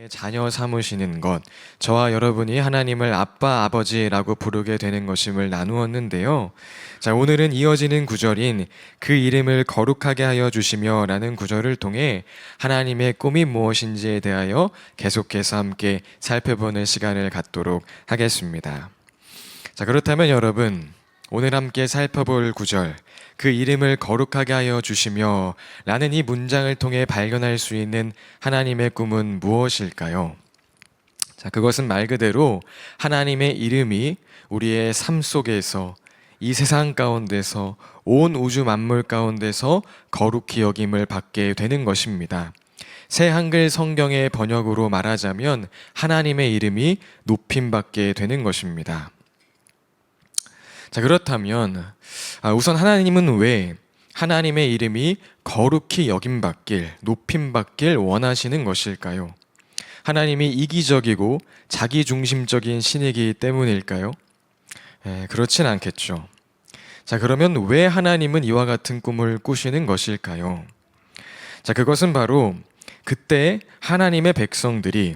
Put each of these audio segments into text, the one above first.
자녀 삼으시는 것, 저와 여러분이 하나님을 아빠, 아버지라고 부르게 되는 것임을 나누었는데요. 자, 오늘은 이어지는 구절인 그 이름을 거룩하게 하여 주시며 라는 구절을 통해 하나님의 꿈이 무엇인지에 대하여 계속해서 함께 살펴보는 시간을 갖도록 하겠습니다. 자, 그렇다면 여러분, 오늘 함께 살펴볼 구절, 그 이름을 거룩하게 하여 주시며 라는 이 문장을 통해 발견할 수 있는 하나님의 꿈은 무엇일까요? 자, 그것은 말 그대로 하나님의 이름이 우리의 삶 속에서, 이 세상 가운데서, 온 우주 만물 가운데서 거룩히 여김을 받게 되는 것입니다. 새 한글 성경의 번역으로 말하자면 하나님의 이름이 높임받게 되는 것입니다. 자, 그렇다면 우선 하나님은 왜 하나님의 이름이 거룩히 여김받길, 높임받길 원하시는 것일까요? 하나님이 이기적이고 자기중심적인 신이기 때문일까요? 그렇진 않겠죠. 자, 그러면 왜 하나님은 이와 같은 꿈을 꾸시는 것일까요? 자, 그것은 바로 그때 하나님의 백성들이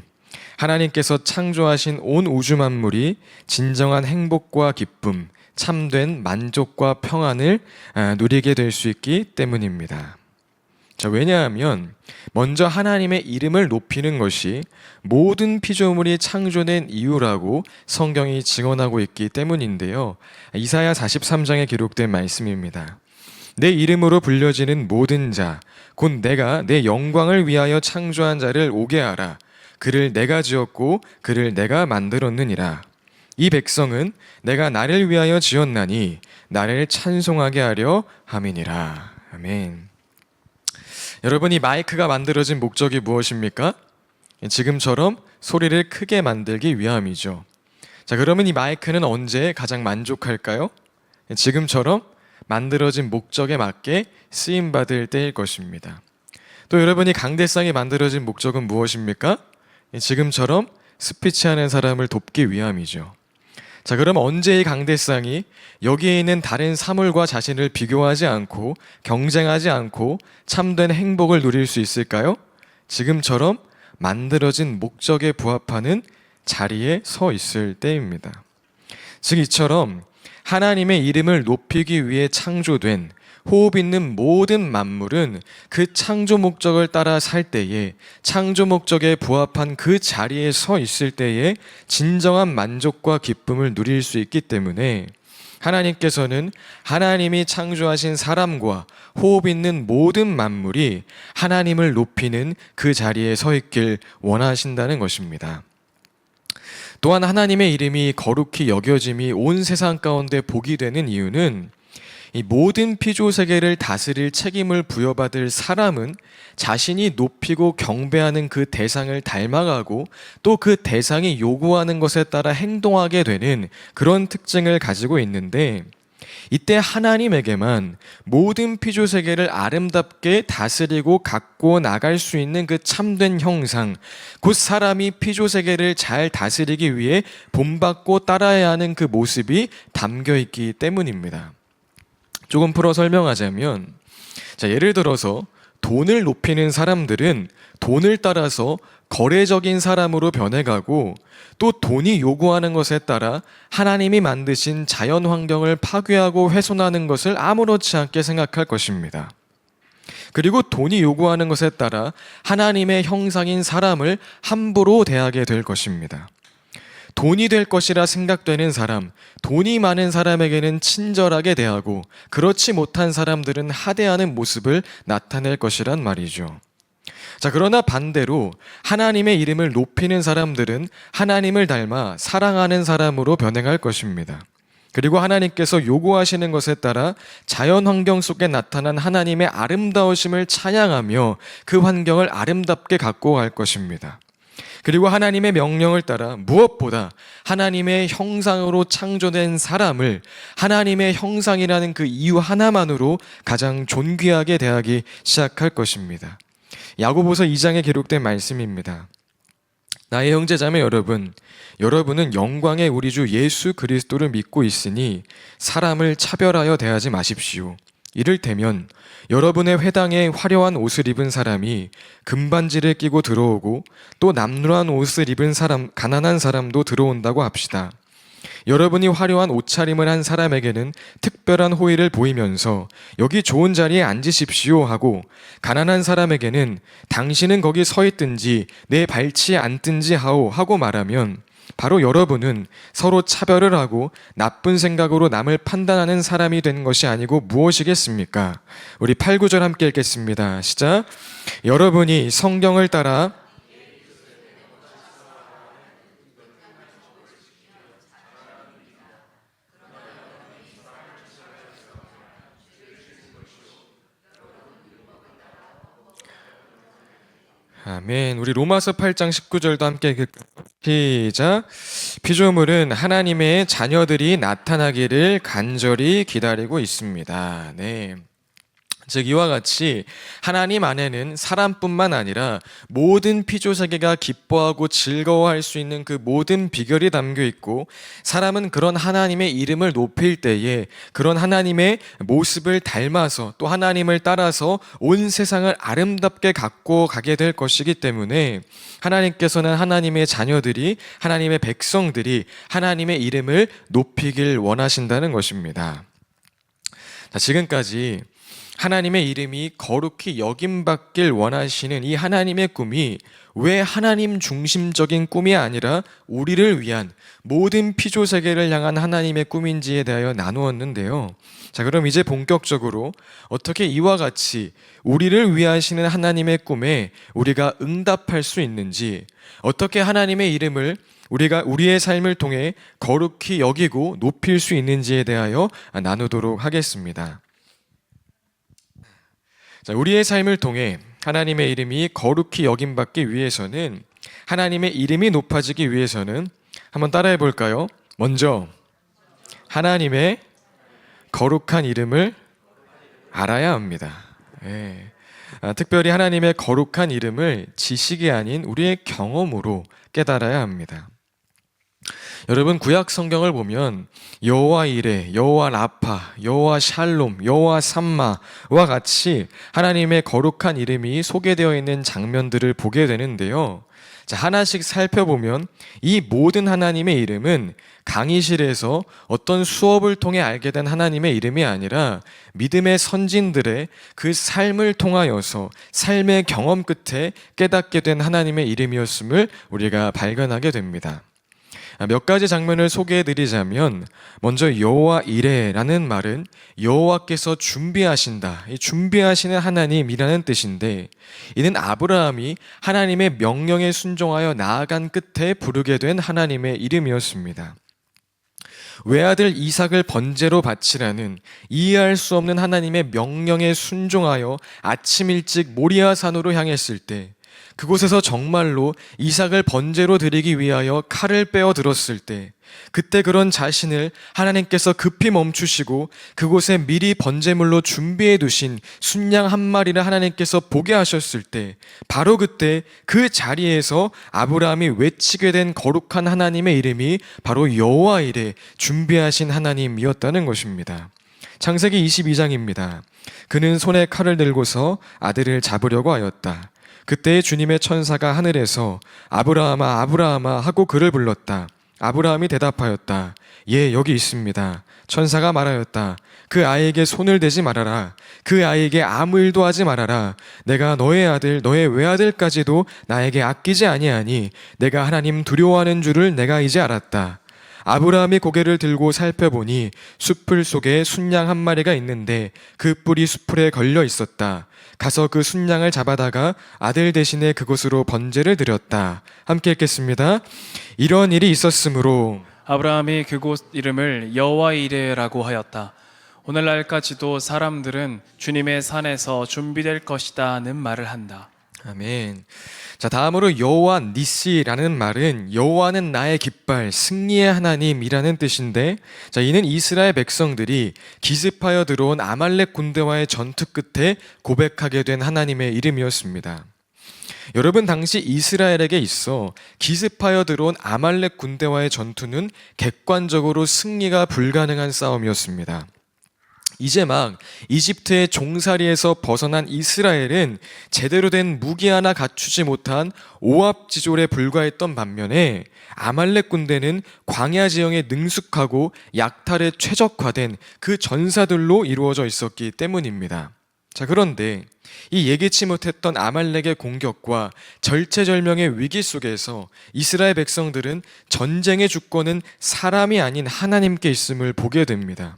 하나님께서 창조하신 온 우주 만물이 진정한 행복과 기쁨, 참된 만족과 평안을 누리게 될 수 있기 때문입니다. 자, 왜냐하면 먼저 하나님의 이름을 높이는 것이 모든 피조물이 창조된 이유라고 성경이 증언하고 있기 때문인데요. 이사야 43장에 기록된 말씀입니다. 내 이름으로 불려지는 모든 자, 곧 내가 내 영광을 위하여 창조한 자를 오게 하라. 그를 내가 지었고 그를 내가 만들었느니라. 이 백성은 내가 나를 위하여 지었나니 나를 찬송하게 하려 함이니라. 아멘. 여러분, 이 마이크가 만들어진 목적이 무엇입니까? 지금처럼 소리를 크게 만들기 위함이죠. 자, 그러면 이 마이크는 언제 가장 만족할까요? 지금처럼 만들어진 목적에 맞게 쓰임받을 때일 것입니다. 또 여러분이 강대상이 만들어진 목적은 무엇입니까? 지금처럼 스피치하는 사람을 돕기 위함이죠. 자, 그럼 언제 이 강대상이 여기에 있는 다른 사물과 자신을 비교하지 않고 경쟁하지 않고 참된 행복을 누릴 수 있을까요? 지금처럼 만들어진 목적에 부합하는 자리에 서 있을 때입니다. 즉, 이처럼 하나님의 이름을 높이기 위해 창조된 호흡 있는 모든 만물은 그 창조 목적을 따라 살 때에, 창조 목적에 부합한 그 자리에 서 있을 때에 진정한 만족과 기쁨을 누릴 수 있기 때문에 하나님께서는 하나님이 창조하신 사람과 호흡 있는 모든 만물이 하나님을 높이는 그 자리에 서 있길 원하신다는 것입니다. 또한 하나님의 이름이 거룩히 여겨짐이 온 세상 가운데 복이 되는 이유는 이 모든 피조 세계를 다스릴 책임을 부여받을 사람은 자신이 높이고 경배하는 그 대상을 닮아가고 또 그 대상이 요구하는 것에 따라 행동하게 되는 그런 특징을 가지고 있는데, 이때 하나님에게만 모든 피조 세계를 아름답게 다스리고 갖고 나갈 수 있는 그 참된 형상, 곧 사람이 피조 세계를 잘 다스리기 위해 본받고 따라야 하는 그 모습이 담겨 있기 때문입니다. 조금 풀어 설명하자면, 자, 예를 들어서 돈을 높이는 사람들은 돈을 따라서 거래적인 사람으로 변해가고, 또 돈이 요구하는 것에 따라 하나님이 만드신 자연 환경을 파괴하고 훼손하는 것을 아무렇지 않게 생각할 것입니다. 그리고 돈이 요구하는 것에 따라 하나님의 형상인 사람을 함부로 대하게 될 것입니다. 돈이 될 것이라 생각되는 사람, 돈이 많은 사람에게는 친절하게 대하고 그렇지 못한 사람들은 하대하는 모습을 나타낼 것이란 말이죠. 자, 그러나 반대로 하나님의 이름을 높이는 사람들은 하나님을 닮아 사랑하는 사람으로 변해갈 것입니다. 그리고 하나님께서 요구하시는 것에 따라 자연 환경 속에 나타난 하나님의 아름다우심을 찬양하며 그 환경을 아름답게 갖고 갈 것입니다. 그리고 하나님의 명령을 따라 무엇보다 하나님의 형상으로 창조된 사람을 하나님의 형상이라는 그 이유 하나만으로 가장 존귀하게 대하기 시작할 것입니다. 야고보서 2장에 기록된 말씀입니다. 나의 형제자매 여러분, 여러분은 영광의 우리 주 예수 그리스도를 믿고 있으니 사람을 차별하여 대하지 마십시오. 이를테면 여러분의 회당에 화려한 옷을 입은 사람이 금반지를 끼고 들어오고 또 남루한 옷을 입은 사람, 가난한 사람도 들어온다고 합시다. 여러분이 화려한 옷차림을 한 사람에게는 특별한 호의를 보이면서 여기 좋은 자리에 앉으십시오 하고, 가난한 사람에게는 당신은 거기 서 있든지 내 발치에 앉든지 하고 말하면 바로 여러분은 서로 차별을 하고 나쁜 생각으로 남을 판단하는 사람이 된 것이 아니고 무엇이겠습니까? 우리 8, 9절 함께 읽겠습니다. 시작. 여러분이 성경을 따라 아멘. 우리 로마서 8장 19절도 함께 시작. 피조물은 하나님의 자녀들이 나타나기를 간절히 기다리고 있습니다. 네. 즉 이와 같이 하나님 안에는 사람뿐만 아니라 모든 피조세계가 기뻐하고 즐거워할 수 있는 그 모든 비결이 담겨 있고, 사람은 그런 하나님의 이름을 높일 때에 그런 하나님의 모습을 닮아서 또 하나님을 따라서 온 세상을 아름답게 갖고 가게 될 것이기 때문에 하나님께서는 하나님의 자녀들이, 하나님의 백성들이 하나님의 이름을 높이길 원하신다는 것입니다. 자, 지금까지 하나님의 이름이 거룩히 여김받길 원하시는 이 하나님의 꿈이 왜 하나님 중심적인 꿈이 아니라 우리를 위한 모든 피조세계를 향한 하나님의 꿈인지에 대하여 나누었는데요. 자, 그럼 이제 본격적으로 어떻게 이와 같이 우리를 위하시는 하나님의 꿈에 우리가 응답할 수 있는지, 어떻게 하나님의 이름을 우리가 우리의 삶을 통해 거룩히 여기고 높일 수 있는지에 대하여 나누도록 하겠습니다. 자, 우리의 삶을 통해 하나님의 이름이 거룩히 여김받기 위해서는, 하나님의 이름이 높아지기 위해서는 한번 따라해 볼까요? 먼저 하나님의 거룩한 이름을 알아야 합니다. 예. 특별히 하나님의 거룩한 이름을 지식이 아닌 우리의 경험으로 깨달아야 합니다. 여러분, 구약 성경을 보면 여호와 이레, 여호와 라파, 여호와 샬롬, 여호와 삼마와 같이 하나님의 거룩한 이름이 소개되어 있는 장면들을 보게 되는데요. 자, 하나씩 살펴보면 이 모든 하나님의 이름은 강의실에서 어떤 수업을 통해 알게 된 하나님의 이름이 아니라 믿음의 선진들의 그 삶을 통하여서 삶의 경험 끝에 깨닫게 된 하나님의 이름이었음을 우리가 발견하게 됩니다. 몇 가지 장면을 소개해 드리자면, 먼저 여호와 이레라는 말은 여호와께서 준비하신다, 준비하시는 하나님이라는 뜻인데, 이는 아브라함이 하나님의 명령에 순종하여 나아간 끝에 부르게 된 하나님의 이름이었습니다. 외아들 이삭을 번제로 바치라는 이해할 수 없는 하나님의 명령에 순종하여 아침 일찍 모리아 산으로 향했을 때, 그곳에서 정말로 이삭을 번제로 드리기 위하여 칼을 빼어 들었을 때, 그때 그런 자신을 하나님께서 급히 멈추시고 그곳에 미리 번제물로 준비해 두신 순양 한 마리를 하나님께서 보게 하셨을 때, 바로 그때 그 자리에서 아브라함이 외치게 된 거룩한 하나님의 이름이 바로 여호와 이레, 준비하신 하나님이었다는 것입니다. 창세기 22장입니다. 그는 손에 칼을 들고서 아들을 잡으려고 하였다. 그때 주님의 천사가 하늘에서 아브라함아 아브라함아 하고 그를 불렀다. 아브라함이 대답하였다. 예, 여기 있습니다. 천사가 말하였다. 그 아이에게 손을 대지 말아라. 그 아이에게 아무 일도 하지 말아라. 내가 너의 아들 너의 외아들까지도 나에게 아끼지 아니하니 내가 하나님 두려워하는 줄을 내가 이제 알았다. 아브라함이 고개를 들고 살펴보니 숲풀 속에 순양 한 마리가 있는데 그 뿔이 숲풀에 걸려 있었다. 가서 그 순양을 잡아다가 아들 대신에 그곳으로 번제를 드렸다. 함께 읽겠습니다. 이런 일이 있었으므로 아브라함이 그곳 이름을 여호와 이레라고 하였다. 오늘날까지도 사람들은 주님의 산에서 준비될 것이다는 말을 한다. 아멘. 자, 다음으로 여호와 니시라는 말은 여호와는 나의 깃발, 승리의 하나님이라는 뜻인데, 자, 이는 이스라엘 백성들이 기습하여 들어온 아말렉 군대와의 전투 끝에 고백하게 된 하나님의 이름이었습니다. 여러분, 당시 이스라엘에게 있어 기습하여 들어온 아말렉 군대와의 전투는 객관적으로 승리가 불가능한 싸움이었습니다. 이제 막 이집트의 종살이에서 벗어난 이스라엘은 제대로 된 무기 하나 갖추지 못한 오합지졸에 불과했던 반면에 아말렉 군대는 광야 지형에 능숙하고 약탈에 최적화된 그 전사들로 이루어져 있었기 때문입니다. 자, 그런데 이 예기치 못했던 아말렉의 공격과 절체절명의 위기 속에서 이스라엘 백성들은 전쟁의 주권은 사람이 아닌 하나님께 있음을 보게 됩니다.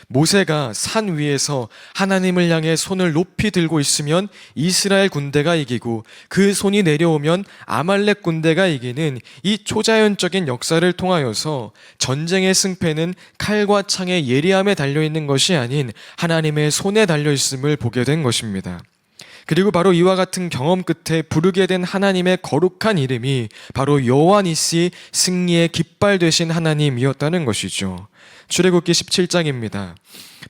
모세가 산 위에서 하나님을 향해 손을 높이 들고 있으면 이스라엘 군대가 이기고 그 손이 내려오면 아말렉 군대가 이기는 이 초자연적인 역사를 통하여서 전쟁의 승패는 칼과 창의 예리함에 달려있는 것이 아닌 하나님의 손에 달려있음을 보게 된 것입니다. 그리고 바로 이와 같은 경험 끝에 부르게 된 하나님의 거룩한 이름이 바로 여호와 니시, 승리의 깃발 되신 하나님이었다는 것이죠. 출애굽기 17장입니다.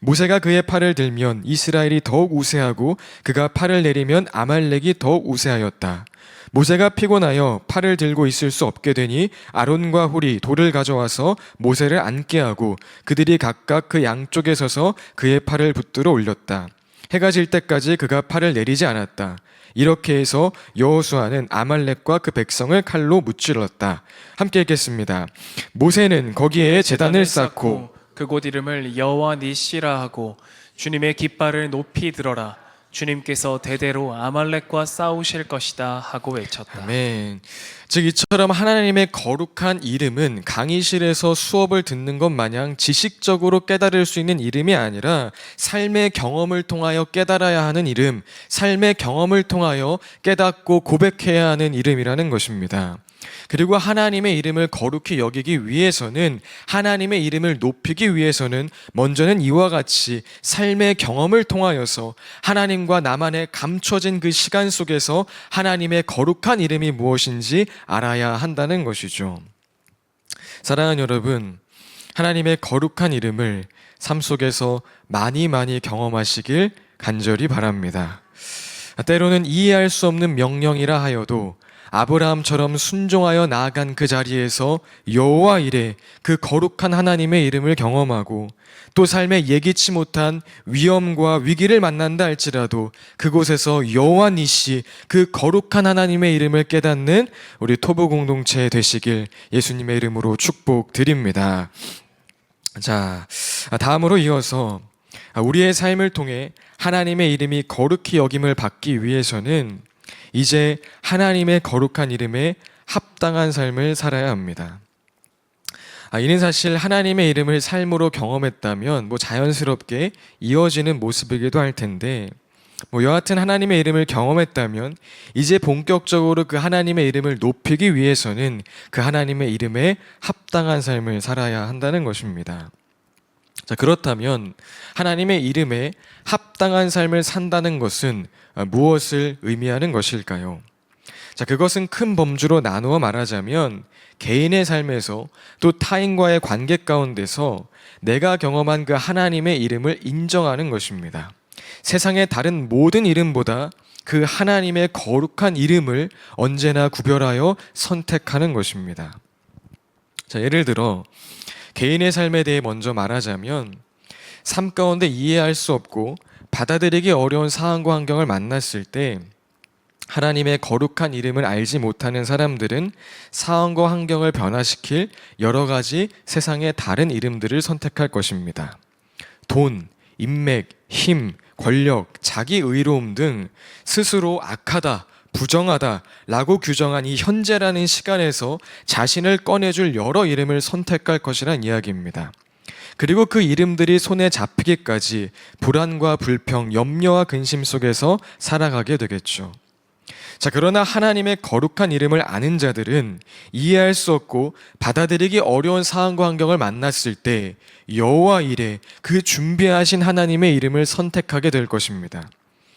모세가 그의 팔을 들면 이스라엘이 더욱 우세하고 그가 팔을 내리면 아말렉이 더욱 우세하였다. 모세가 피곤하여 팔을 들고 있을 수 없게 되니 아론과 훌이 돌을 가져와서 모세를 앉게 하고 그들이 각각 그 양쪽에 서서 그의 팔을 붙들어 올렸다. 해가 질 때까지 그가 팔을 내리지 않았다. 이렇게 해서 여호수아는 아말렉과 그 백성을 칼로 무찔렀다. 함께 읽겠습니다. 모세는 거기에 제단을 쌓고 그곳 이름을 여호와 니시라 하고 주님의 깃발을 높이 들어라. 주님께서 대대로 아말렉과 싸우실 것이다 하고 외쳤다. 아멘. 즉 이처럼 하나님의 거룩한 이름은 강의실에서 수업을 듣는 것 마냥 지식적으로 깨달을 수 있는 이름이 아니라 삶의 경험을 통하여 깨달아야 하는 이름, 삶의 경험을 통하여 깨닫고 고백해야 하는 이름이라는 것입니다. 그리고 하나님의 이름을 거룩히 여기기 위해서는, 하나님의 이름을 높이기 위해서는 먼저는 이와 같이 삶의 경험을 통하여서 하나님과 나만의 감춰진 그 시간 속에서 하나님의 거룩한 이름이 무엇인지 알아야 한다는 것이죠. 사랑하는 여러분, 하나님의 거룩한 이름을 삶 속에서 많이 경험하시길 간절히 바랍니다. 때로는 이해할 수 없는 명령이라 하여도 아브라함처럼 순종하여 나아간 그 자리에서 여호와 이레, 그 거룩한 하나님의 이름을 경험하고 또 삶에 예기치 못한 위험과 위기를 만난다 할지라도 그곳에서 여호와 니시, 그 거룩한 하나님의 이름을 깨닫는 우리 토부 공동체 되시길 예수님의 이름으로 축복드립니다. 자, 다음으로 이어서 우리의 삶을 통해 하나님의 이름이 거룩히 여김을 받기 위해서는 이제 하나님의 거룩한 이름에 합당한 삶을 살아야 합니다. 이는 사실 하나님의 이름을 삶으로 경험했다면 자연스럽게 이어지는 모습이기도 할 텐데, 여하튼 하나님의 이름을 경험했다면 이제 본격적으로 그 하나님의 이름을 높이기 위해서는 그 하나님의 이름에 합당한 삶을 살아야 한다는 것입니다. 자, 그렇다면 하나님의 이름에 합당한 삶을 산다는 것은 무엇을 의미하는 것일까요? 자, 그것은 큰 범주로 나누어 말하자면 개인의 삶에서 또 타인과의 관계 가운데서 내가 경험한 그 하나님의 이름을 인정하는 것입니다. 세상의 다른 모든 이름보다 그 하나님의 거룩한 이름을 언제나 구별하여 선택하는 것입니다. 자, 예를 들어 개인의 삶에 대해 먼저 말하자면 삶 가운데 이해할 수 없고 받아들이기 어려운 상황과 환경을 만났을 때 하나님의 거룩한 이름을 알지 못하는 사람들은 상황과 환경을 변화시킬 여러 가지 세상의 다른 이름들을 선택할 것입니다. 돈, 인맥, 힘, 권력, 자기 의로움 등 스스로 악하다, 부정하다 라고 규정한 이 현재라는 시간에서 자신을 꺼내줄 여러 이름을 선택할 것이란 이야기입니다. 그리고 그 이름들이 손에 잡히기까지 불안과 불평, 염려와 근심 속에서 살아가게 되겠죠. 자, 그러나 하나님의 거룩한 이름을 아는 자들은 이해할 수 없고 받아들이기 어려운 상황과 환경을 만났을 때 여호와 이레, 그 준비하신 하나님의 이름을 선택하게 될 것입니다.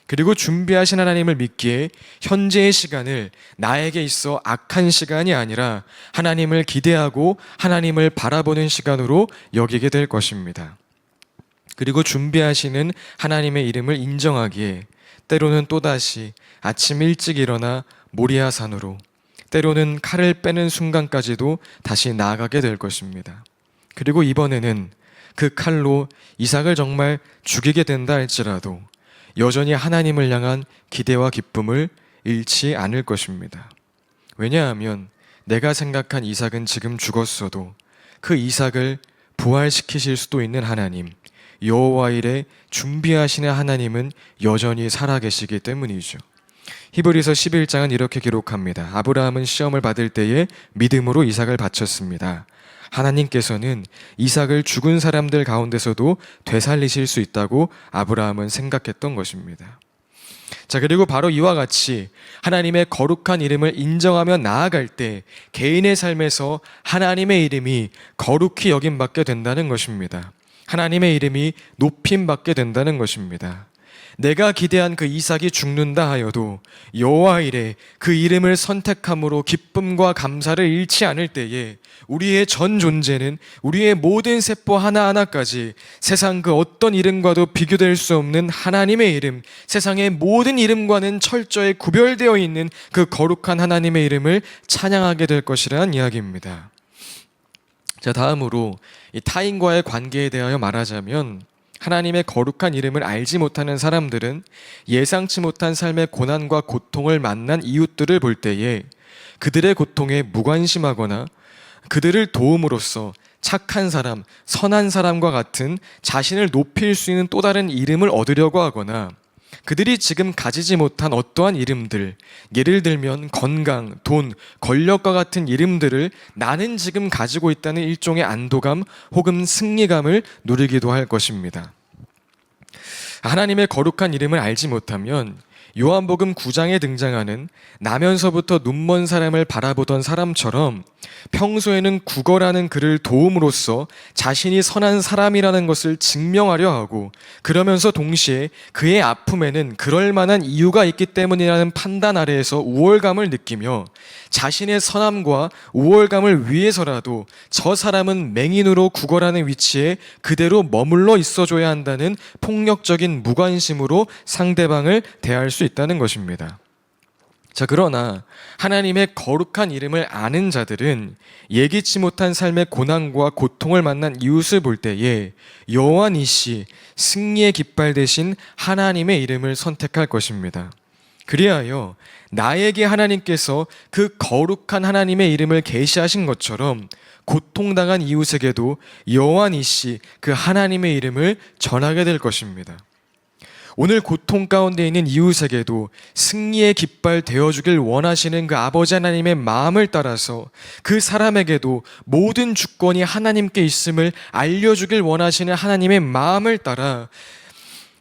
그리고 준비하신 하나님을 믿기에 현재의 시간을 나에게 있어 악한 시간이 아니라 하나님을 기대하고 하나님을 바라보는 시간으로 여기게 될 것입니다. 그리고 준비하시는 하나님의 이름을 인정하기에 때로는 또다시 아침 일찍 일어나 모리아산으로, 때로는 칼을 빼는 순간까지도 다시 나아가게 될 것입니다. 그리고 이번에는 그 칼로 이삭을 정말 죽이게 된다 할지라도 여전히 하나님을 향한 기대와 기쁨을 잃지 않을 것입니다. 왜냐하면 내가 생각한 이삭은 지금 죽었어도 그 이삭을 부활시키실 수도 있는 하나님, 여호와 일에 준비하시는 하나님은 여전히 살아계시기 때문이죠. 히브리서 11장은 이렇게 기록합니다. 아브라함은 시험을 받을 때에 믿음으로 이삭을 바쳤습니다. 하나님께서는 이삭을 죽은 사람들 가운데서도 되살리실 수 있다고 아브라함은 생각했던 것입니다. 자, 그리고 바로 이와 같이 하나님의 거룩한 이름을 인정하며 나아갈 때 개인의 삶에서 하나님의 이름이 거룩히 여김받게 된다는 것입니다. 하나님의 이름이 높임받게 된다는 것입니다. 내가 기대한 그 이삭이 죽는다 하여도 여호와 이레 그 이름을 선택함으로 기쁨과 감사를 잃지 않을 때에 우리의 전 존재는, 우리의 모든 세포 하나하나까지 세상 그 어떤 이름과도 비교될 수 없는 하나님의 이름, 세상의 모든 이름과는 철저히 구별되어 있는 그 거룩한 하나님의 이름을 찬양하게 될 것이라는 이야기입니다. 자, 다음으로 이 타인과의 관계에 대하여 말하자면, 하나님의 거룩한 이름을 알지 못하는 사람들은 예상치 못한 삶의 고난과 고통을 만난 이웃들을 볼 때에 그들의 고통에 무관심하거나 그들을 도움으로써 착한 사람, 선한 사람과 같은 자신을 높일 수 있는 또 다른 이름을 얻으려고 하거나 그들이 지금 가지지 못한 어떠한 이름들, 예를 들면 건강, 돈, 권력과 같은 이름들을 나는 지금 가지고 있다는 일종의 안도감 혹은 승리감을 누리기도 할 것입니다. 하나님의 거룩한 이름을 알지 못하면 요한복음 9장에 등장하는 나면서부터 눈먼 사람을 바라보던 사람처럼 평소에는 구걸하는 그를 도움으로써 자신이 선한 사람이라는 것을 증명하려 하고, 그러면서 동시에 그의 아픔에는 그럴 만한 이유가 있기 때문이라는 판단 아래에서 우월감을 느끼며 자신의 선함과 우월감을 위해서라도 저 사람은 맹인으로 구걸하는 위치에 그대로 머물러 있어줘야 한다는 폭력적인 무관심으로 상대방을 대할 수 있다는 것입니다. 자, 그러나 하나님의 거룩한 이름을 아는 자들은 예기치 못한 삶의 고난과 고통을 만난 이웃을 볼 때에 여호와 니시, 승리의 깃발 대신 하나님의 이름을 선택할 것입니다. 그리하여 나에게 하나님께서 그 거룩한 하나님의 이름을 계시하신 것처럼 고통당한 이웃에게도 여호와 니시, 그 하나님의 이름을 전하게 될 것입니다. 오늘 고통 가운데 있는 이웃에게도 승리의 깃발 되어주길 원하시는 그 아버지 하나님의 마음을 따라서 그 사람에게도 모든 주권이 하나님께 있음을 알려주길 원하시는 하나님의 마음을 따라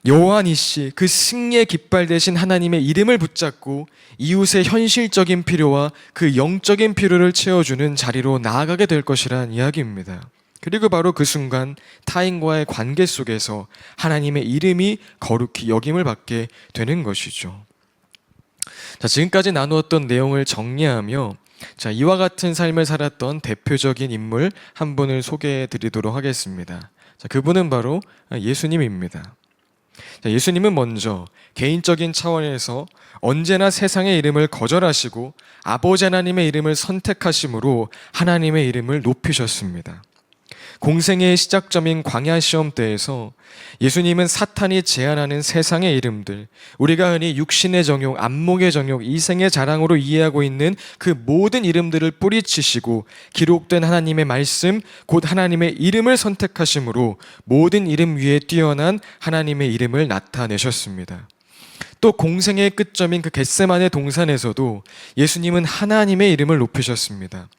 여호와 니시, 그 승리의 깃발 대신 하나님의 이름을 붙잡고 이웃의 현실적인 필요와 그 영적인 필요를 채워주는 자리로 나아가게 될 것이라는 이야기입니다. 그리고 바로 그 순간 타인과의 관계 속에서 하나님의 이름이 거룩히 여김을 받게 되는 것이죠. 자, 지금까지 나누었던 내용을 정리하며 이와 같은 삶을 살았던 대표적인 인물 한 분을 소개해 드리도록 하겠습니다. 그분은 바로 예수님입니다. 예수님은 먼저 개인적인 차원에서 언제나 세상의 이름을 거절하시고 아버지 하나님의 이름을 선택하심으로 하나님의 이름을 높이셨습니다. 공생의 시작점인 광야 시험 때에서 예수님은 사탄이 제안하는 세상의 이름들, 우리가 흔히 육신의 정욕, 안목의 정욕, 이생의 자랑으로 이해하고 있는 그 모든 이름들을 뿌리치시고 기록된 하나님의 말씀, 곧 하나님의 이름을 선택하심으로 모든 이름 위에 뛰어난 하나님의 이름을 나타내셨습니다. 또 공생의 끝점인 그 겟세마네 동산에서도 예수님은 하나님의 이름을 높이셨습니다.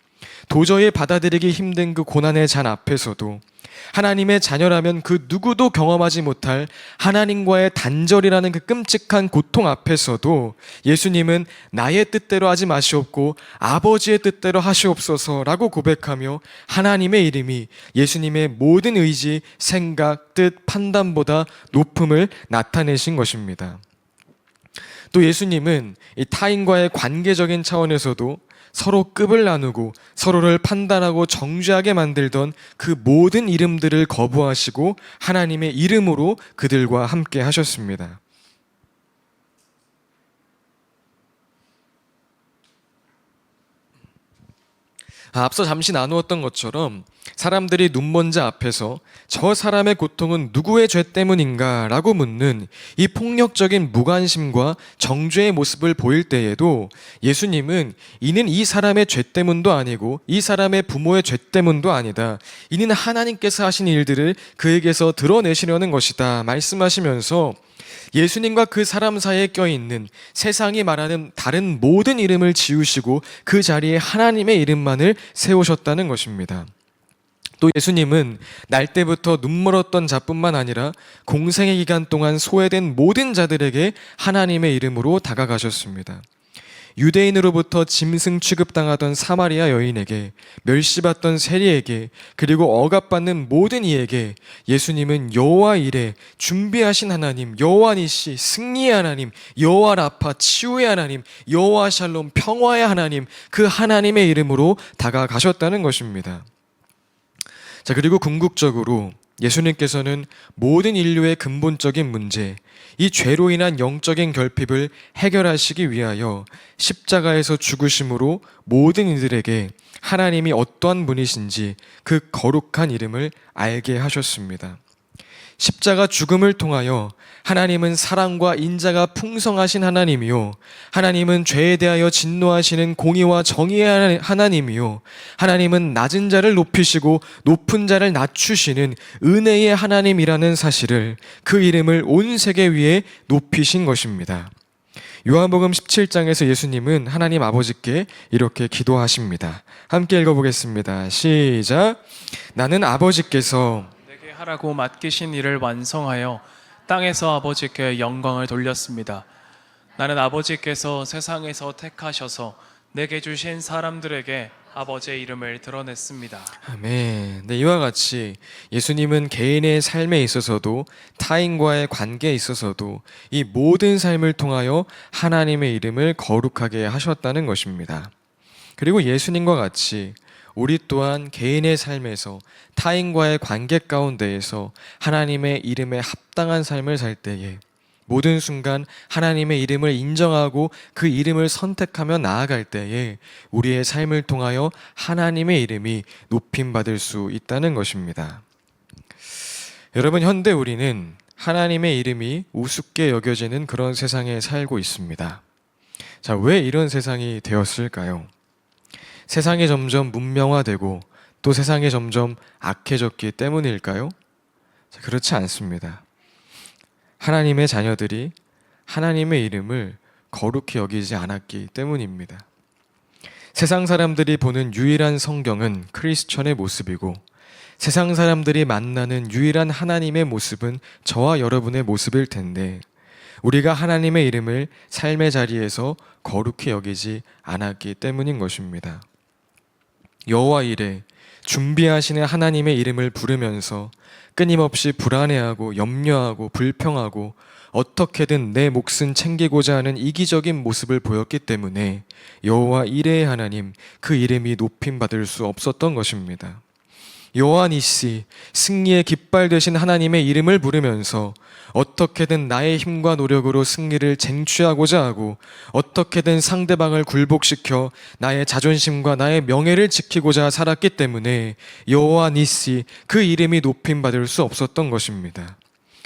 도저히 받아들이기 힘든 그 고난의 잔 앞에서도 하나님의 자녀라면 그 누구도 경험하지 못할 하나님과의 단절이라는 그 끔찍한 고통 앞에서도 예수님은 나의 뜻대로 하지 마시옵고 아버지의 뜻대로 하시옵소서라고 고백하며 하나님의 이름이 예수님의 모든 의지, 생각, 뜻, 판단보다 높음을 나타내신 것입니다. 또 예수님은 이 타인과의 관계적인 차원에서도 서로 급을 나누고 서로를 판단하고 정죄하게 만들던 그 모든 이름들을 거부하시고 하나님의 이름으로 그들과 함께 하셨습니다. 앞서 잠시 나누었던 것처럼 사람들이 눈먼자 앞에서 저 사람의 고통은 누구의 죄 때문인가 라고 묻는 이 폭력적인 무관심과 정죄의 모습을 보일 때에도 예수님은 이는 이 사람의 죄 때문도 아니고 이 사람의 부모의 죄 때문도 아니다. 이는 하나님께서 하신 일들을 그에게서 드러내시려는 것이다 말씀하시면서 예수님과 그 사람 사이에 껴있는 세상이 말하는 다른 모든 이름을 지우시고 그 자리에 하나님의 이름만을 세우셨다는 것입니다. 또 예수님은 날 때부터 눈멀었던 자뿐만 아니라 공생의 기간 동안 소외된 모든 자들에게 하나님의 이름으로 다가가셨습니다. 유대인으로부터 짐승 취급당하던 사마리아 여인에게, 멸시받던 세리에게, 그리고 억압받는 모든 이에게 예수님은 여호와 이레, 준비하신 하나님, 여호와 니시, 승리의 하나님, 여호와 라파, 치유의 하나님, 여호와 샬롬, 평화의 하나님, 그 하나님의 이름으로 다가가셨다는 것입니다. 자, 그리고 궁극적으로 예수님께서는 모든 인류의 근본적인 문제, 이 죄로 인한 영적인 결핍을 해결하시기 위하여 십자가에서 죽으심으로 모든 이들에게 하나님이 어떠한 분이신지 그 거룩한 이름을 알게 하셨습니다. 십자가 죽음을 통하여 하나님은 사랑과 인자가 풍성하신 하나님이요, 하나님은 죄에 대하여 진노하시는 공의와 정의의 하나님이요, 하나님은 낮은 자를 높이시고 높은 자를 낮추시는 은혜의 하나님이라는 사실을, 그 이름을 온 세계 위에 높이신 것입니다. 요한복음 17장에서 예수님은 하나님 아버지께 이렇게 기도하십니다. 함께 읽어보겠습니다. 시작. 나는 아버지께서 내게 하라고 맡기신 일을 완성하여 땅에서 아버지께 영광을 돌렸습니다. 나는 아버지께서 세상에서 택하셔서 내게 주신 사람들에게 아버지의 이름을 드러냈습니다. 아멘. 네, 이와 같이 예수님은 개인의 삶에 있어서도 타인과의 관계에 있어서도 이 모든 삶을 통하여 하나님의 이름을 거룩하게 하셨다는 것입니다. 그리고 예수님과 같이 우리 또한 개인의 삶에서 타인과의 관계 가운데에서 하나님의 이름에 합당한 삶을 살 때에 모든 순간 하나님의 이름을 인정하고 그 이름을 선택하며 나아갈 때에 우리의 삶을 통하여 하나님의 이름이 높임받을 수 있다는 것입니다. 여러분, 현대 우리는 하나님의 이름이 우습게 여겨지는 그런 세상에 살고 있습니다. 자, 왜 이런 세상이 되었을까요? 세상이 점점 문명화되고 또 세상이 점점 악해졌기 때문일까요? 자, 그렇지 않습니다. 하나님의 자녀들이 하나님의 이름을 거룩히 여기지 않았기 때문입니다. 세상 사람들이 보는 유일한 성경은 크리스천의 모습이고 세상 사람들이 만나는 유일한 하나님의 모습은 저와 여러분의 모습일 텐데 우리가 하나님의 이름을 삶의 자리에서 거룩히 여기지 않았기 때문인 것입니다. 여호와 이레, 준비하시는 하나님의 이름을 부르면서 끊임없이 불안해하고 염려하고 불평하고 어떻게든 내 몫은 챙기고자 하는 이기적인 모습을 보였기 때문에 여호와 이레의 하나님, 그 이름이 높임받을 수 없었던 것입니다. 여호와 니시, 승리의 깃발 되신 하나님의 이름을 부르면서 어떻게든 나의 힘과 노력으로 승리를 쟁취하고자 하고 어떻게든 상대방을 굴복시켜 나의 자존심과 나의 명예를 지키고자 살았기 때문에 여호와 니시, 그 이름이 높임받을 수 없었던 것입니다.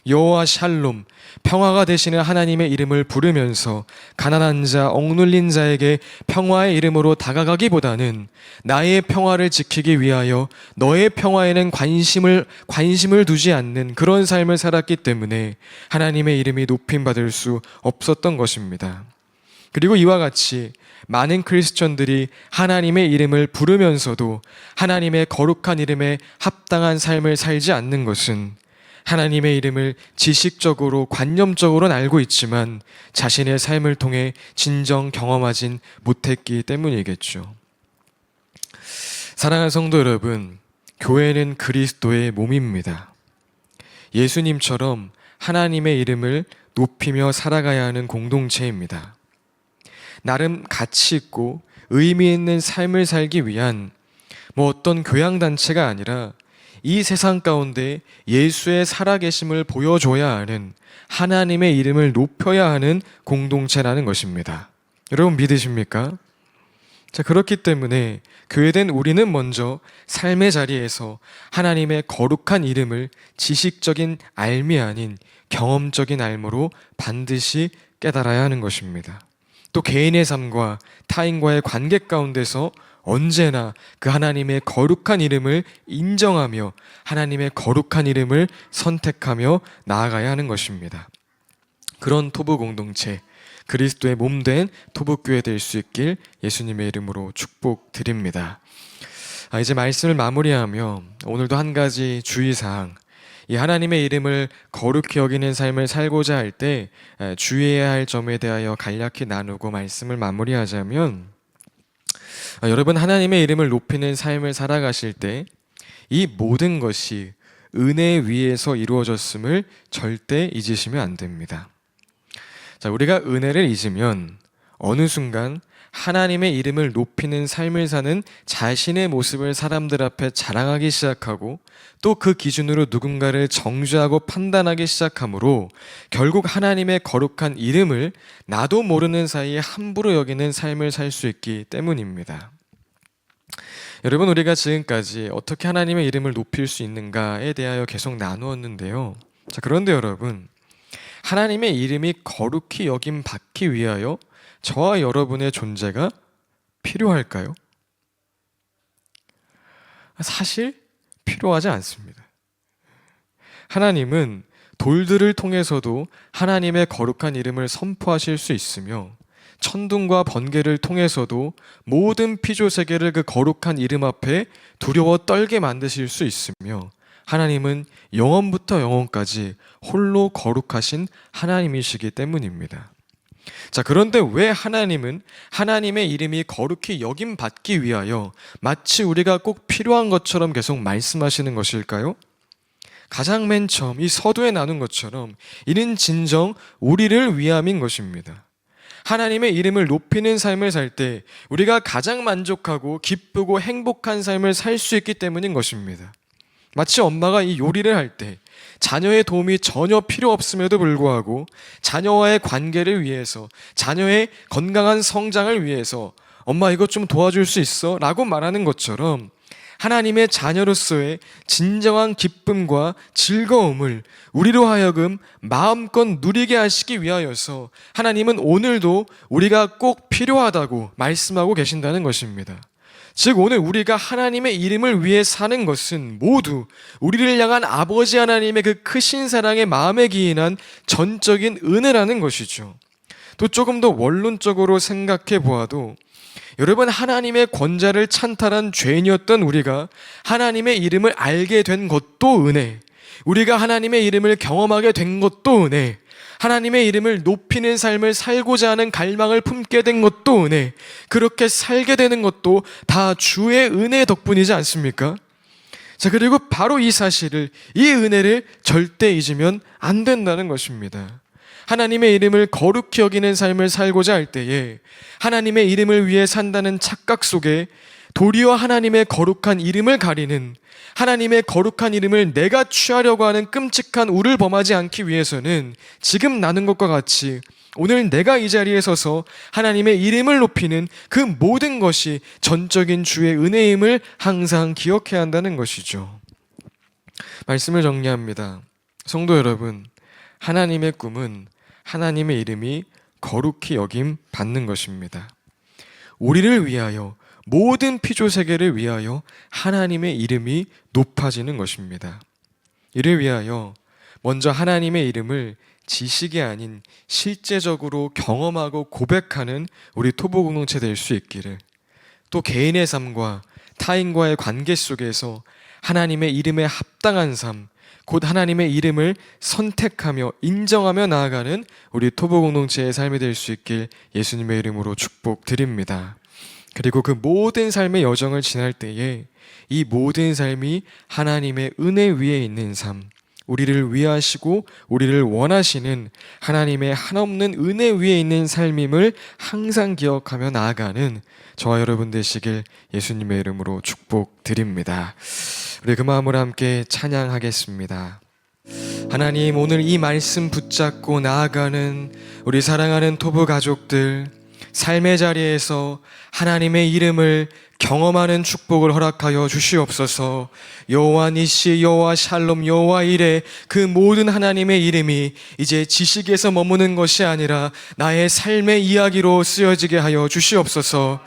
여호와 샬롬, 평화가 되시는 하나님의 이름을 부르면서 가난한 자, 억눌린 자에게 평화의 이름으로 다가가기보다는 나의 평화를 지키기 위하여 너의 평화에는 관심을 두지 않는 그런 삶을 살았기 때문에 하나님의 이름이 높임받을 수 없었던 것입니다. 그리고 이와 같이 많은 크리스천들이 하나님의 이름을 부르면서도 하나님의 거룩한 이름에 합당한 삶을 살지 않는 것은 하나님의 이름을 지식적으로 관념적으로는 알고 있지만 자신의 삶을 통해 진정 경험하진 못했기 때문이겠죠. 사랑하는 성도 여러분, 교회는 그리스도의 몸입니다. 예수님처럼 하나님의 이름을 높이며 살아가야 하는 공동체입니다. 나름 가치 있고 의미 있는 삶을 살기 위한 어떤 교양단체가 아니라 이 세상 가운데 예수의 살아계심을 보여줘야 하는, 하나님의 이름을 높여야 하는 공동체라는 것입니다. 여러분 믿으십니까? 자, 그렇기 때문에 교회된 우리는 먼저 삶의 자리에서 하나님의 거룩한 이름을 지식적인 알미 아닌 경험적인 알므로 반드시 깨달아야 하는 것입니다. 또 개인의 삶과 타인과의 관계 가운데서 언제나 그 하나님의 거룩한 이름을 인정하며 하나님의 거룩한 이름을 선택하며 나아가야 하는 것입니다. 그런 토부 공동체, 그리스도의 몸된 토부교회 될 수 있길 예수님의 이름으로 축복드립니다. 이제 말씀을 마무리하며 오늘도 한 가지 주의사항, 이 하나님의 이름을 거룩히 여기는 삶을 살고자 할 때 주의해야 할 점에 대하여 간략히 나누고 말씀을 마무리하자면, 여러분, 하나님의 이름을 높이는 삶을 살아가실 때 이 모든 것이 은혜 위에서 이루어졌음을 절대 잊으시면 안 됩니다. 자, 우리가 은혜를 잊으면 어느 순간 하나님의 이름을 높이는 삶을 사는 자신의 모습을 사람들 앞에 자랑하기 시작하고 또 그 기준으로 누군가를 정죄하고 판단하기 시작하므로 결국 하나님의 거룩한 이름을 나도 모르는 사이에 함부로 여기는 삶을 살 수 있기 때문입니다. 여러분, 우리가 지금까지 어떻게 하나님의 이름을 높일 수 있는가에 대하여 계속 나누었는데요. 자, 그런데 여러분, 하나님의 이름이 거룩히 여김 받기 위하여 저와 여러분의 존재가 필요할까요? 사실 필요하지 않습니다. 하나님은 돌들을 통해서도 하나님의 거룩한 이름을 선포하실 수 있으며 천둥과 번개를 통해서도 모든 피조세계를 그 거룩한 이름 앞에 두려워 떨게 만드실 수 있으며 하나님은 영원부터 영원까지 홀로 거룩하신 하나님이시기 때문입니다. 자, 그런데 왜 하나님은 하나님의 이름이 거룩히 여김 받기 위하여 마치 우리가 꼭 필요한 것처럼 계속 말씀하시는 것일까요? 가장 맨 처음 이 서두에 나눈 것처럼 이는 진정 우리를 위함인 것입니다. 하나님의 이름을 높이는 삶을 살 때 우리가 가장 만족하고 기쁘고 행복한 삶을 살 수 있기 때문인 것입니다. 마치 엄마가 이 요리를 할 때 자녀의 도움이 전혀 필요 없음에도 불구하고 자녀와의 관계를 위해서, 자녀의 건강한 성장을 위해서 엄마 이것 좀 도와줄 수 있어? 라고 말하는 것처럼 하나님의 자녀로서의 진정한 기쁨과 즐거움을 우리로 하여금 마음껏 누리게 하시기 위하여서 하나님은 오늘도 우리가 꼭 필요하다고 말씀하고 계신다는 것입니다. 즉 오늘 우리가 하나님의 이름을 위해 사는 것은 모두 우리를 향한 아버지 하나님의 그 크신 사랑의 마음에 기인한 전적인 은혜라는 것이죠. 또 조금 더 원론적으로 생각해 보아도 여러분, 하나님의 권자를 찬탈한 죄인이었던 우리가 하나님의 이름을 알게 된 것도 은혜, 우리가 하나님의 이름을 경험하게 된 것도 은혜, 하나님의 이름을 높이는 삶을 살고자 하는 갈망을 품게 된 것도 은혜, 그렇게 살게 되는 것도 다 주의 은혜 덕분이지 않습니까? 자, 그리고 바로 이 사실을, 이 은혜를 절대 잊으면 안 된다는 것입니다. 하나님의 이름을 거룩히 여기는 삶을 살고자 할 때에 하나님의 이름을 위해 산다는 착각 속에 도리어 하나님의 거룩한 이름을 가리는, 하나님의 거룩한 이름을 내가 취하려고 하는 끔찍한 우를 범하지 않기 위해서는 지금 나눈 것과 같이 오늘 내가 이 자리에 서서 하나님의 이름을 높이는 그 모든 것이 전적인 주의 은혜임을 항상 기억해야 한다는 것이죠. 말씀을 정리합니다. 성도 여러분, 하나님의 꿈은 하나님의 이름이 거룩히 여김 받는 것입니다. 우리를 위하여, 모든 피조세계를 위하여 하나님의 이름이 높아지는 것입니다. 이를 위하여 먼저 하나님의 이름을 지식이 아닌 실제적으로 경험하고 고백하는 우리 토보 공동체 될 수 있기를, 또 개인의 삶과 타인과의 관계 속에서 하나님의 이름에 합당한 삶, 곧 하나님의 이름을 선택하며 인정하며 나아가는 우리 토보 공동체의 삶이 될 수 있길 예수님의 이름으로 축복드립니다. 그리고 그 모든 삶의 여정을 지날 때에 이 모든 삶이 하나님의 은혜 위에 있는 삶, 우리를 위하시고 우리를 원하시는 하나님의 한없는 은혜 위에 있는 삶임을 항상 기억하며 나아가는 저와 여러분 되시길 예수님의 이름으로 축복드립니다. 우리 그 마음으로 함께 찬양하겠습니다. 하나님, 오늘 이 말씀 붙잡고 나아가는 우리 사랑하는 토부 가족들, 삶의 자리에서 하나님의 이름을 경험하는 축복을 허락하여 주시옵소서. 여호와 니시, 여호와 샬롬, 여호와 이레, 그 모든 하나님의 이름이 이제 지식에서 머무는 것이 아니라 나의 삶의 이야기로 쓰여지게 하여 주시옵소서.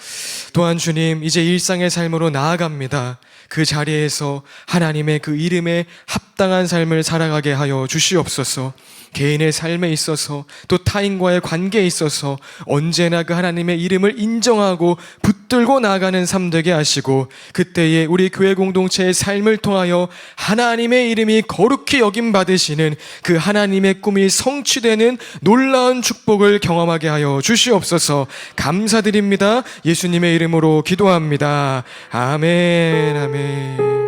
또한 주님, 이제 일상의 삶으로 나아갑니다. 그 자리에서 하나님의 그 이름에 합당한 삶을 살아가게 하여 주시옵소서. 개인의 삶에 있어서 또 타인과의 관계에 있어서 언제나 그 하나님의 이름을 인정하고 붙들고 나아가는 삶 되게 하시고, 그때에 우리 교회 공동체의 삶을 통하여 하나님의 이름이 거룩히 여김 받으시는 그 하나님의 꿈이 성취되는 놀라운 축복을 경험하게 하여 주시옵소서. 감사드립니다. 예수님의 이름으로 기도합니다. 아멘, 아멘.